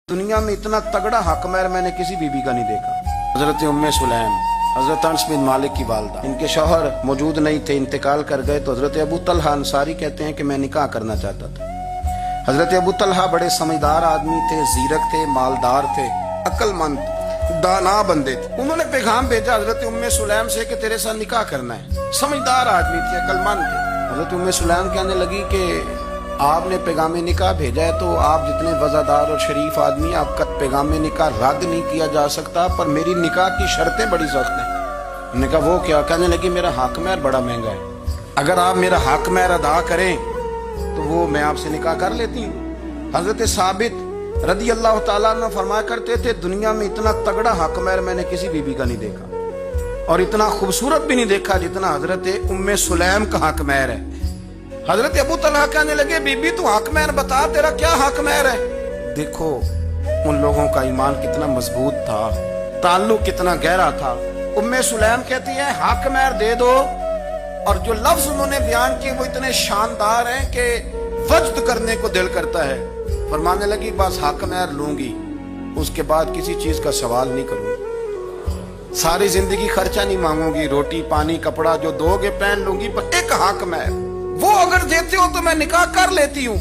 दुनिया में इतना तगड़ा हकमैर मैंने किसी बीबी का नहीं देखा। हजरत उम्मे सुलैम, हजरत अनस बिन मालिक की वालदा, इनके शौहर मौजूद नहीं थे, इंतकाल कर गए। तो हजरत अबू तलहा अंसारी कहते हैं कि मैं निकाह करना चाहता था। हजरत अबू तलहा बड़े समझदार आदमी थे, जीरक थे, मालदार थे, अक्लमंद, दाना बंदे थे। उन्होंने पैगाम भेजा हजरत उम्मे सुलैम से कि तेरे साथ निकाह करना है। समझदार आदमी थे, अक्लमंद थे। हजरत उम्मे सुलैम कहने लगी कि आपने पैगाम निकाह भेजा है तो आप जितने वजादार और शरीफ आदमी, आपका पैगाम निकाह रद्द नहीं किया जा सकता, पर मेरी निकाह की शर्तें बड़ी सख्त हैं। उन्होंने कहा वो क्या? कहने लगी मेरा हक महर बड़ा महंगा है, अगर आप मेरा हक महर अदा करें तो वो मैं आपसे निकाह कर लेती हूँ। हजरत साबित रदी अल्लाह ताला अन्हु फरमाया करते थे, दुनिया में इतना तगड़ा हक महर मैंने किसी बीबी का नहीं देखा और इतना खूबसूरत भी नहीं देखा जितना हजरत उम्मे सुलैम का हक महर है। हजरत अबू तलहा कहने लगे बीबी तू हक महर बता, तेरा क्या हक महर है? देखो उन लोगों का ईमान कितना मजबूत था, ताल्लुक कितना गहरा था। उम्मे सुलैम कहती है हक महर दे दो, और जो लफ्ज उन्होंने बयान किए वो इतने शानदार हैं कि वज्द करने को दिल करता है। फरमाने लगी बस हक महर लूंगी, उसके बाद किसी चीज का सवाल नहीं करूंगी, सारी जिंदगी खर्चा नहीं मांगूंगी, रोटी पानी कपड़ा जो दोगे पहन लूंगी, पर एक हक महर वो अगर देते हो तो मैं निकाह कर लेती हूँ,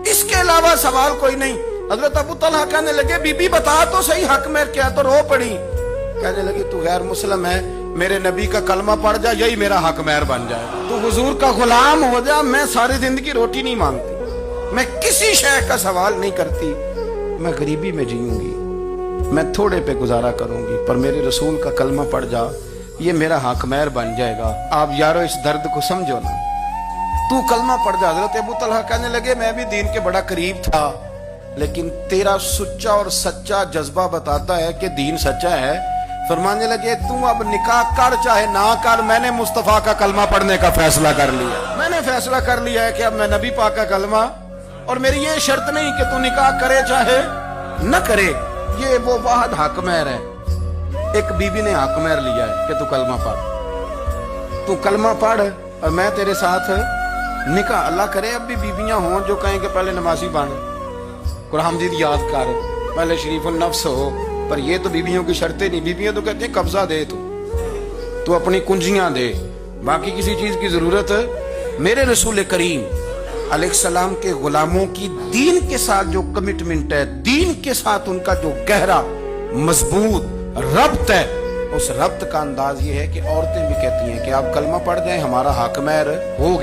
इसके अलावा सवाल कोई नहीं। हजरत अबू तलहा कहने लगे बीबी बता तो सही हक महर क्या? तो रो पड़ी, कहने लगी तू गैर मुस्लिम है, मेरे नबी का कलमा पढ़ जा, यही मेरा हक महर बन जाए। तू हुजूर का गुलाम हो जा, मैं सारी जिंदगी रोटी नहीं मांगती, मैं किसी शय का सवाल नहीं करती, मैं गरीबी में जीऊंगी, मैं थोड़े पे गुजारा करूंगी, पर मेरे रसूल का कलमा पढ़ जा, ये मेरा हक महर बन जाएगा। आप यारो इस दर्द को समझो ना, तू कलमा पढ़ जा। हजरत अबू तलहा कहने लगे मैं भी दीन के बड़ा करीब था, लेकिन तेरा सच्चा और सच्चा जज्बा बताता है कि दीन सच्चा है। फरमाने लगे तू अब निकाह कर चाहे ना कर, मैंने मुस्तफा का कलमा पढ़ने का फैसला कर लिया। मैंने फैसला कर लिया है कि अब मैं नबी पाक का कलमा, और मेरी ये शर्त नहीं कि तू निकाह करे चाहे न करे, ये वो वाहद हक महर है। एक बीबी ने हक महर लिया है कि तू कलमा पढ़, तू कलमा पढ़ और मैं तेरे साथ निकाह। अल्लाह करे अब भी बीबियां हों जो कहें कि पहले नमाजी बन, कुरान मजीद याद कर, पहले शरीफुल नफ्स हो, पर ये तो बीबियों की शर्तें नहीं। बीबियां तो कहती हैं कब्जा दे, तू अपनी कुंजियां दे, बाकी किसी चीज की जरूरत है। मेरे रसूल करीम अलैहिस्सलाम के गुलामों की दीन के साथ जो कमिटमेंट है, दीन के साथ उनका जो गहरा मजबूत रब्त है, उस रब्त का अंदाज ये है कि औरतें भी कहती हैं कि आप कलमा पढ़ जाएं, हमारा हक महर हो गया।